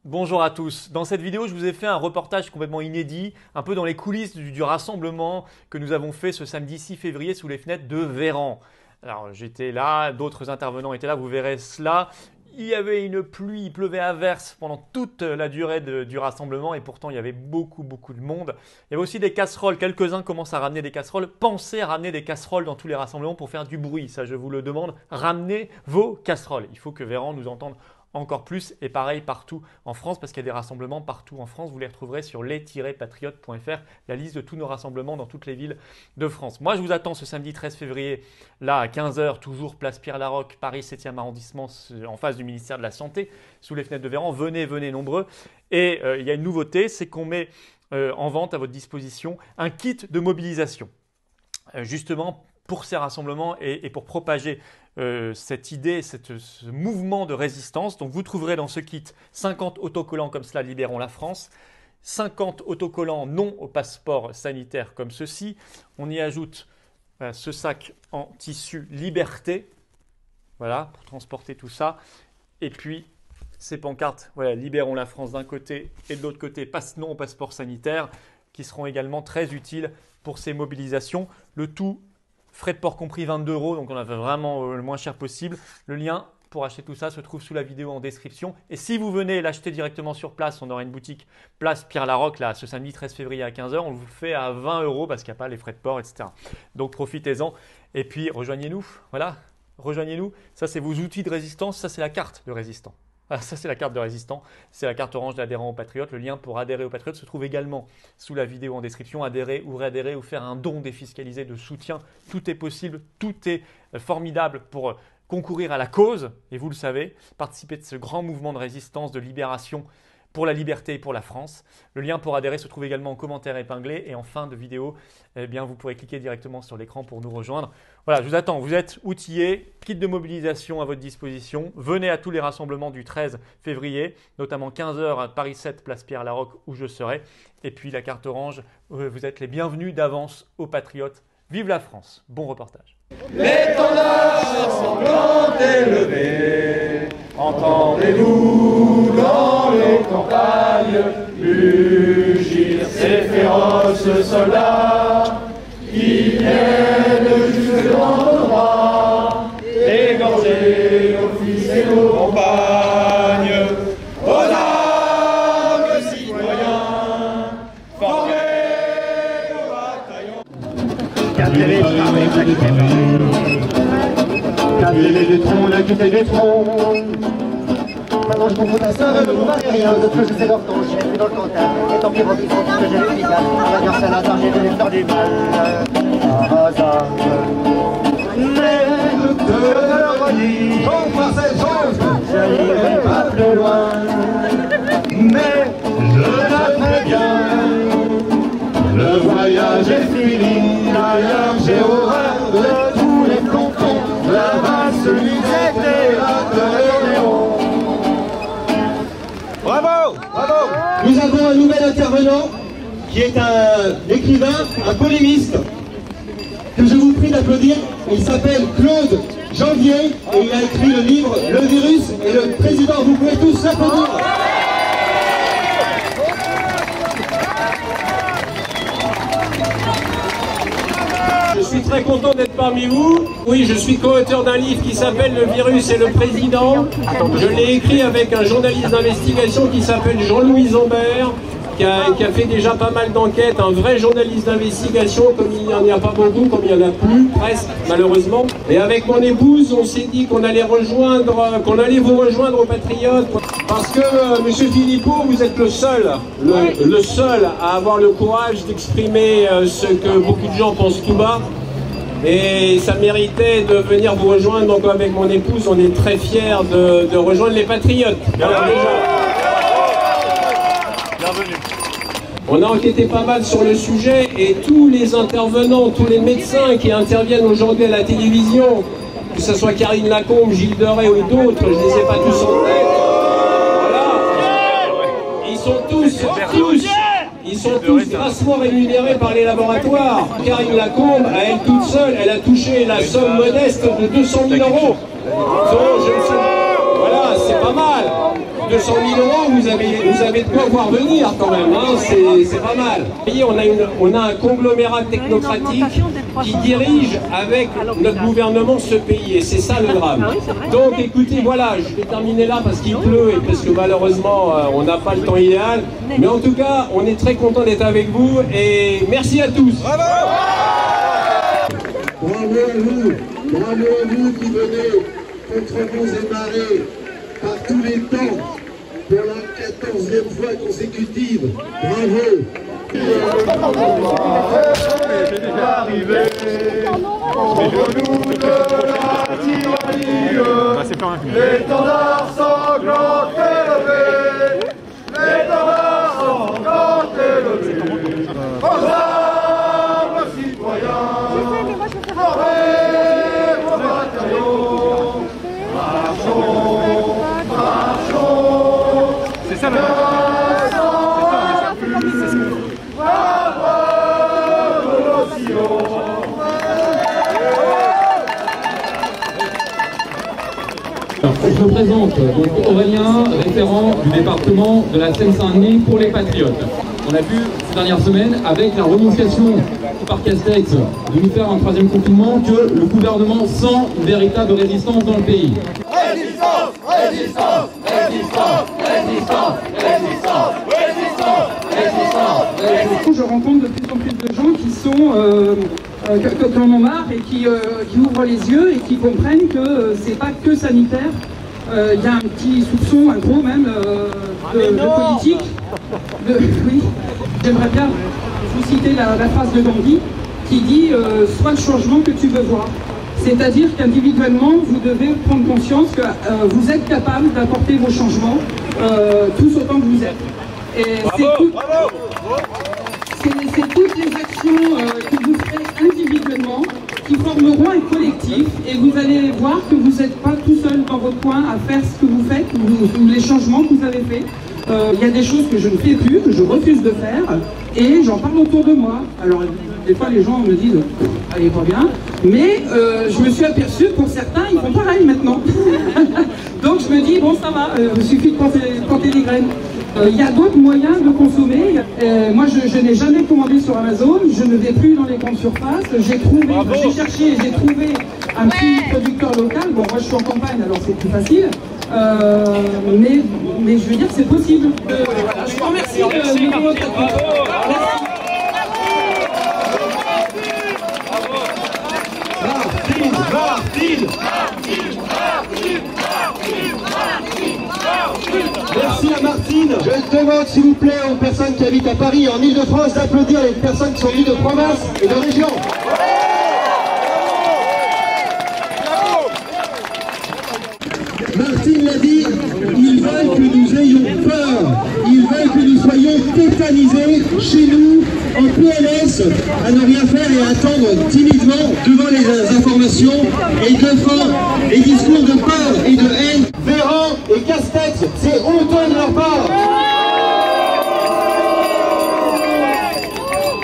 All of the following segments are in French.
Bonjour à tous. Dans cette vidéo, je vous ai fait un reportage complètement inédit, un peu dans les coulisses du rassemblement que nous avons fait ce samedi 6 février sous les fenêtres de Véran. Alors j'étais là, d'autres intervenants étaient là, vous verrez cela. Il y avait une pluie, il pleuvait à verse pendant toute la durée du rassemblement et pourtant il y avait beaucoup de monde. Il y avait aussi des casseroles, quelques-uns commencent à ramener des casseroles. Pensez à ramener des casseroles dans tous les rassemblements pour faire du bruit, ça je vous le demande. Ramenez vos casseroles, il faut que Véran nous entende encore plus et pareil partout en France parce qu'il y a des rassemblements partout en France. Vous les retrouverez sur les-patriotes.fr, la liste de tous nos rassemblements dans toutes les villes de France. Moi, je vous attends ce samedi 13 février, là à 15 h, toujours place Pierre-Laroque, Paris 7e arrondissement, en face du ministère de la Santé, sous les fenêtres de Véran. Venez nombreux. Et il y a une nouveauté, c'est qu'on met en vente à votre disposition un kit de mobilisation. Justement, pour ces rassemblements et pour propager cette idée, ce mouvement de résistance. Donc vous trouverez dans ce kit 50 autocollants comme cela, Libérons la France, 50 autocollants non au passeport sanitaire comme ceci. On y ajoute ce sac en tissu Liberté, voilà, pour transporter tout ça. Et puis ces pancartes, voilà, Libérons la France d'un côté et de l'autre côté, passe non au passeport sanitaire, qui seront également très utiles pour ces mobilisations. Le tout frais de port compris 22 €, donc on a fait vraiment le moins cher possible. Le lien pour acheter tout ça se trouve sous la vidéo en description. Et si vous venez l'acheter directement sur place, on aura une boutique place Pierre-Laroque là, ce samedi 13 février à 15 h. On vous le fait à 20 € parce qu'il n'y a pas les frais de port, etc. Donc profitez-en et puis rejoignez-nous. Voilà, rejoignez-nous. Ça, c'est vos outils de résistance. Ça, c'est la carte de résistant. Ah, ça, c'est la carte de résistant, c'est la carte orange d'adhérent aux Patriotes. Le lien pour adhérer aux Patriotes se trouve également sous la vidéo en description. Adhérer ou réadhérer ou faire un don défiscalisé de soutien, tout est possible, tout est formidable pour concourir à la cause. Et vous le savez, participer de ce grand mouvement de résistance, de libération pour la liberté et pour la France. Le lien pour adhérer se trouve également en commentaire épinglé et en fin de vidéo, eh bien, vous pourrez cliquer directement sur l'écran pour nous rejoindre. Voilà, je vous attends, vous êtes outillés, kit de mobilisation à votre disposition. Venez à tous les rassemblements du 13 février, notamment 15 h à Paris 7, place Pierre-Laroque où je serai. Et puis la carte orange, vous êtes les bienvenus d'avance aux Patriotes. Vive la France, bon reportage. L'étendard sanglant élevé, entendez-vous dans les campagnes mugir ces féroces soldats qui viennent jusque devant nos droits, égorger nos fils et nos compagnes. Aux armes, citoyens, formez nos bataillons. Calmez les troncs, la quitter des troncs. Maintenant je confronte à ça, ne vous marrez rien, vous êtes que je sais leur temps, je suis plus dans le cantal. Et tant pis, ils font tout ce que j'ai le Pigalle. On va dire Saint-Lazare, j'ai donné le temps du mal. Par hasard. Mais je te le redis, je n'irai pas plus loin. Mais je l'apprends bien. Le voyage est fini, d'ailleurs j'ai horreur de tous les frontons. Là-bas celui était la Léon. Bravo, bravo. Nous avons un nouvel intervenant qui est un écrivain, un polémiste, que je vous prie d'applaudir. Il s'appelle Claude Janvier et il a écrit le livre Le virus et le président. Vous pouvez tous l'applaudir. Je suis très content d'être parmi vous. Oui, je suis co-auteur d'un livre qui s'appelle Le virus et le président. Je l'ai écrit avec un journaliste d'investigation qui s'appelle Jean-Louis Zambert, qui a fait déjà pas mal d'enquêtes, un vrai journaliste d'investigation, comme il n'y en a pas beaucoup, comme il n'y en a plus, presque, malheureusement. Et avec mon épouse, on s'est dit qu'on allait vous rejoindre aux Patriotes, parce que, monsieur Philippot, vous êtes le seul à avoir le courage d'exprimer ce que beaucoup de gens pensent tout bas. Et ça méritait de venir vous rejoindre. Donc avec mon épouse, on est très fiers de rejoindre les Patriotes. Alors, Bienvenue. on a enquêté pas mal sur le sujet et tous les intervenants, tous les médecins qui interviennent aujourd'hui à la télévision, que ce soit Karine Lacombe, Gilles Deray ou d'autres, je ne les ai pas tous en tête. Voilà. Ils sont tous grassement rémunérés par les laboratoires. Karine Lacombe, à elle toute seule, elle a touché la somme modeste de 200 000 €. Donc, voilà, c'est pas mal. 200 000 €, vous avez de quoi voir venir quand même, hein, c'est pas mal. Vous voyez, on a un conglomérat technocratique qui dirige avec notre gouvernement ce pays, et c'est ça le drame. Donc écoutez, voilà, je vais terminer là parce qu'il pleut et parce que malheureusement on n'a pas le temps idéal, mais en tout cas on est très content d'être avec vous et merci à tous. Bravo à vous qui venez contre vents et marées par tous les temps pour la 14e fois consécutive. Bravo. L'étendard sanglant élevé, l'étendard sanglant élevé, aux armes citoyens, formez vos bataillons, marchons, marchons, c'est ça le Je me présente, donc Aurélien, référent du département de la Seine-Saint-Denis pour les Patriotes. On a vu ces dernières semaines, avec la renonciation par Castex de nous faire un 3e confinement, que le gouvernement sent une véritable résistance dans le pays. Résistance, résistance, résistance, résistance, résistance, résistance, résistance, résistance. Je rencontre de plus en plus de gens qui sont qui en ont marre et qui ouvrent les yeux et qui comprennent que c'est pas que sanitaire. Il y a un petit soupçon, un gros même, de politique. Oui, j'aimerais bien vous citer la phrase de Gandhi qui dit sois le changement que tu veux voir. C'est-à-dire qu'individuellement, vous devez prendre conscience que vous êtes capable d'apporter vos changements tous autant que vous êtes. Et c'est toutes les actions que vous ferez individuellement qui formeront un collectif, et vous allez voir que vous n'êtes pas tout seul dans votre coin à faire ce que vous faites ou les changements que vous avez faits. Il y a des choses que je ne fais plus, que je refuse de faire, et j'en parle autour de moi. Alors des fois les gens me disent « allez pas bien », mais je me suis aperçue pour certains ils font pareil maintenant. Donc je me dis bon ça va, il suffit de planter des graines. Il y a d'autres moyens de consommer. Moi, je n'ai jamais commandé sur Amazon. Je ne vais plus dans les grandes surfaces. J'ai cherché et j'ai trouvé un petit producteur local. Bon, moi, je suis en campagne, alors c'est plus facile. Mais je veux dire que c'est possible. Voilà. Je vous remercie de votre écoute. Merci à Martine. Je demande s'il vous plaît aux personnes qui habitent à Paris et en Ile-de-France d'applaudir les personnes qui sont venues de province et de région. Martine l'a dit, ils veulent que nous ayons peur, ils veulent que nous soyons tétanisés chez nous, en PLS, à ne rien faire et à attendre timidement devant les informations et devant les discours de peur et de haine. Véran et Castex, c'est honteux de leur part.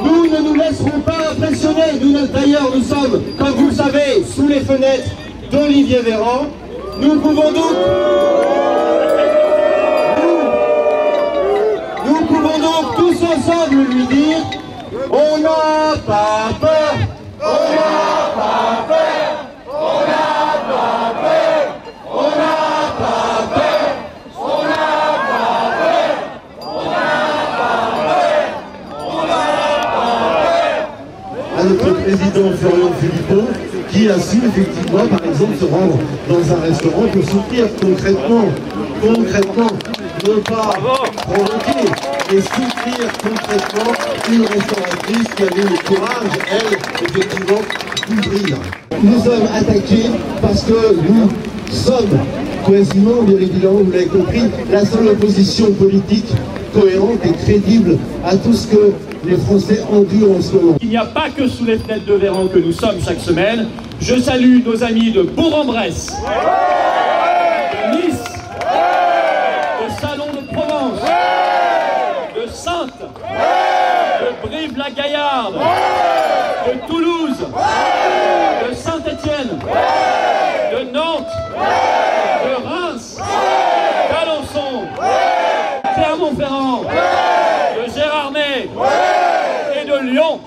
Nous ne nous laisserons pas impressionner. Nous, d'ailleurs, nous sommes, comme vous le savez, sous les fenêtres d'Olivier Véran. Nous pouvons donc tous ensemble lui dire on n'a pas peur, on n'a pas peur, on n'a pas peur, on n'a pas peur, on n'a pas peur, on n'a pas peur, on n'a pas peur. À notre président Florian Philippot, qui a su effectivement, par exemple, se rendre dans un restaurant pour soutenir concrètement, ne pas provoquer, et soutenir concrètement une restauratrice qui avait le courage, elle, effectivement, d'ouvrir. Nous sommes attaqués parce que nous sommes quasiment, bien évidemment, vous l'avez compris, la seule opposition politique cohérente et crédible à tout ce que les Français endurent en ce moment. Il n'y a pas que sous les fenêtres de Véran que nous sommes chaque semaine. Je salue nos amis de Bourg-en-Bresse, de Nice, de Salon de Provence, de Saintes, de Brive-la-Gaillarde, de Toulouse, de Saint-Étienne, de Nantes, de Reims, d'Alençon, Clermont-Ferrand, de Gérardmer et de Lyon.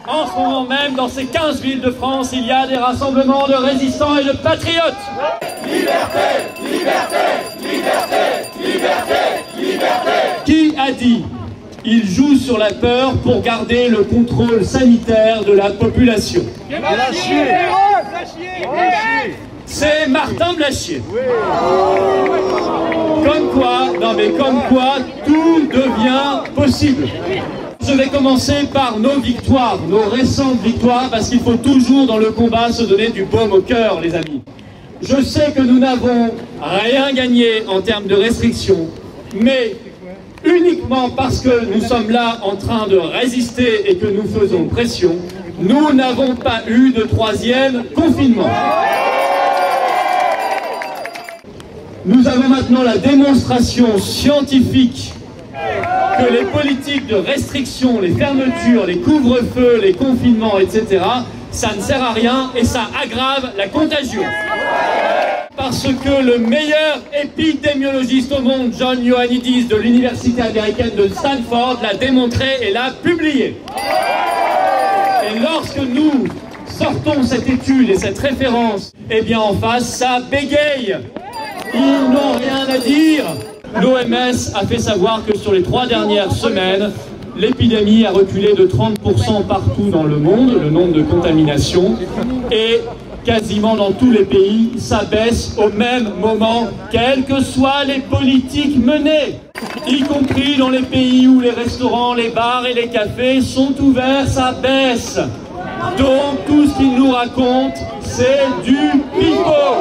En ce moment même, dans ces 15 villes de France, il y a des rassemblements de résistants et de patriotes. Liberté, liberté, liberté, liberté, liberté. Qui a dit « Il joue sur la peur pour garder le contrôle sanitaire de la population ». C'est Martin Blachier. Comme quoi, tout devient possible. Je vais commencer par nos victoires, nos récentes victoires, parce qu'il faut toujours dans le combat se donner du baume au cœur, les amis. Je sais que nous n'avons rien gagné en termes de restrictions, mais uniquement parce que nous sommes là en train de résister et que nous faisons pression, nous n'avons pas eu de 3e confinement. Nous avons maintenant la démonstration scientifique que les politiques de restriction, les fermetures, les couvre-feux, les confinements, etc., ça ne sert à rien et ça aggrave la contagion. Parce que le meilleur épidémiologiste au monde, John Ioannidis de l'université américaine de Stanford, l'a démontré et l'a publié. Et lorsque nous sortons cette étude et cette référence, eh bien en face, ça bégaye. Ils n'ont rien à dire. L'OMS a fait savoir que sur les 3 dernières semaines, l'épidémie a reculé de 30% partout dans le monde, le nombre de contaminations, et quasiment dans tous les pays, ça baisse au même moment, quelles que soient les politiques menées, y compris dans les pays où les restaurants, les bars et les cafés sont ouverts, ça baisse. Donc tout ce qu'ils nous racontent, c'est du pipeau.